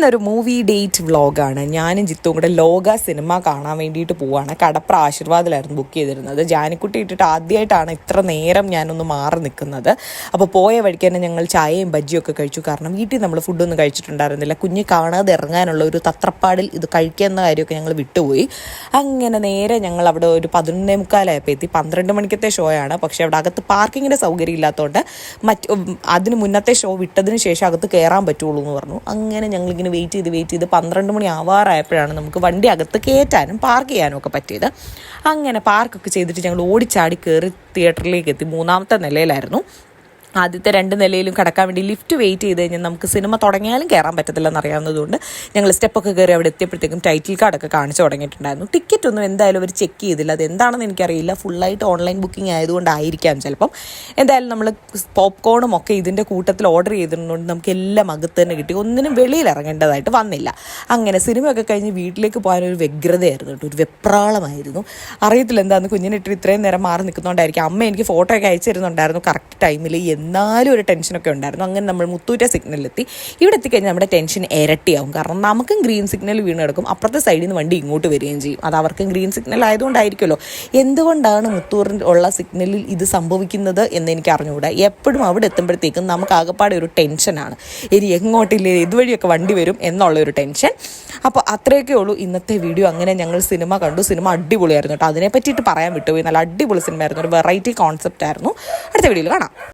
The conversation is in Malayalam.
ഇന്നൊരു മൂവി ഡേറ്റ് വ്ളോഗാണ്. ഞാനും ജിത്തും കൂടെ ലോക സിനിമ കാണാൻ വേണ്ടിയിട്ട് പോവാണ്. കടപ്ര ആശീർവാദിലായിരുന്നു ബുക്ക് ചെയ്തിരുന്നത്. ജാനിക്കുട്ടി ഇട്ടിട്ട് ആദ്യമായിട്ടാണ് ഇത്ര നേരം ഞാനൊന്ന് മാറി നിൽക്കുന്നത്. അപ്പോൾ പോയ വഴിക്ക് തന്നെ ഞങ്ങൾ ചായയും ബജ്ജിയും ഒക്കെ കഴിച്ചു. കാരണം വീട്ടിൽ നമ്മൾ ഫുഡൊന്നും കഴിച്ചിട്ടുണ്ടായിരുന്നില്ല. കുഞ്ഞ് കാണാതെ ഇറങ്ങാനുള്ള ഒരു തത്രപ്പാടിൽ ഇത് കഴിക്കുന്ന കാര്യമൊക്കെ ഞങ്ങൾ വിട്ടുപോയി. അങ്ങനെ നേരെ ഞങ്ങൾ അവിടെ ഒരു 11:45 എത്തി. 12 മണിക്കത്തെ ഷോ ആണ്. പക്ഷേ അവിടെ അകത്ത് പാർക്കിങ്ങിൻ്റെ സൗകര്യം ഇല്ലാത്തതുകൊണ്ട് അതിന് മുന്നത്തെ ഷോ വിട്ടതിന് ശേഷം അകത്ത് കയറാൻ പറ്റുള്ളൂ എന്ന് പറഞ്ഞു. അങ്ങനെ ഞങ്ങളിങ്ങനെ വെയിറ്റ് ചെയ്ത് 12 മണി ആവാറായപ്പോഴാണ് നമുക്ക് വണ്ടി അകത്ത് കയറ്റാനും പാർക്ക് ചെയ്യാനും ഒക്കെ പറ്റിയത്. അങ്ങനെ പാർക്കൊക്കെ ചെയ്തിട്ട് ഞങ്ങൾ ഓടിച്ചാടി കയറി തിയേറ്ററിലേക്ക് എത്തി. 3ാമത്തെ നിലയിലായിരുന്നു. ആദ്യത്തെ 2 നിലയിലും കിടക്കാൻ വേണ്ടി ലിഫ്റ്റ് വെയിറ്റ് ചെയ്ത് കഴിഞ്ഞാൽ നമുക്ക് സിനിമ തുടങ്ങിയാലും കയറാൻ പറ്റത്തില്ലെന്ന് അറിയാവുന്നതുകൊണ്ട് ഞങ്ങൾ സ്റ്റെപ്പൊക്കെ കയറി അവിടെ എത്തിയപ്പോഴത്തേക്കും ടൈറ്റിൽ കാർഡൊക്കെ കാണിച്ചു തുടങ്ങിയിട്ടുണ്ടായിരുന്നു. ടിക്കറ്റ് ഒന്നും എന്തായാലും അവർ ചെക്ക് ചെയ്തില്ല. അത് എന്താണെന്ന് എനിക്കറിയില്ല. ഫുള്ളായിട്ട് ഓൺലൈൻ ബുക്കിംഗ് ആയതുകൊണ്ടായിരിക്കാം ചിലപ്പം. എന്തായാലും നമ്മൾ പോപ്കോണും ഒക്കെ ഇതിൻ്റെ കൂട്ടത്തിൽ ഓർഡർ ചെയ്തിരുന്നതുകൊണ്ട് നമുക്ക് എല്ലാം അകത്ത് തന്നെ കിട്ടി. ഒന്നിനും വെളിയിൽ ഇറങ്ങേണ്ടതായിട്ട് വന്നില്ല. അങ്ങനെ സിനിമയൊക്കെ കഴിഞ്ഞ് വീട്ടിലേക്ക് പോകാനൊരു വ്യഗ്രതയായിരുന്നു കേട്ടോ, ഒരു വെപ്രാളമായിരുന്നു. അറിയത്തില്ല എന്താണെന്ന്. കുഞ്ഞിനിട്ട് ഇത്രയും നേരം മാറി നിൽക്കുന്നതുകൊണ്ടായിരിക്കും. അമ്മ എനിക്ക് ഫോട്ടോ ഒക്കെ അയച്ചു തരുന്നുണ്ടായിരുന്നു കറക്റ്റ് ടൈമിൽ. എന്നാലും ഒരു ടെൻഷനൊക്കെ ഉണ്ടായിരുന്നു. അങ്ങനെ നമ്മൾ മുത്തൂറ്റ സിഗ്നലിലെത്തി. ഇവിടെ എത്തിക്കഴിഞ്ഞാൽ നമ്മുടെ ടെൻഷൻ ഇരട്ടിയാവും. കാരണം നമുക്കും ഗ്രീൻ സിഗ്നൽ വീണ് കിടക്കും, അപ്പുറത്തെ സൈഡിൽ നിന്ന് വണ്ടി ഇങ്ങോട്ട് വരികയും ചെയ്യും. അത് അവർക്കും ഗ്രീൻ സിഗ്നൽ ആയതുകൊണ്ടായിരിക്കുമല്ലോ. എന്തുകൊണ്ടാണ് മുത്തൂറിൽ ഉള്ള സിഗ്നലിൽ ഇത് സംഭവിക്കുന്നത് എന്ന് എനിക്ക് അറിഞ്ഞുകൂടാ. എപ്പോഴും അവിടെ എത്തുമ്പോഴത്തേക്കും നമുക്ക് ആകെപ്പാടെ ഒരു ടെൻഷനാണ്. ഇനി എങ്ങോട്ടില്ലേ, ഇതുവഴിയൊക്കെ വണ്ടി വരും എന്നുള്ളൊരു ടെൻഷൻ. അപ്പോൾ അത്രയൊക്കെ ഉള്ളൂ ഇന്നത്തെ വീഡിയോ. അങ്ങനെ ഞങ്ങൾ സിനിമ കണ്ടു. സിനിമ അടിപൊളിയായിരുന്നു കേട്ടോ. അതിനെ പറ്റിയിട്ട് പറയാൻ വിട്ടുപോയി. നല്ല അടിപൊളി സിനിമയായിരുന്നു. ഒരു വെറൈറ്റി കോൺസെപ്റ്റ് ആയിരുന്നു. അടുത്ത വീഡിയോയിൽ കാണാം.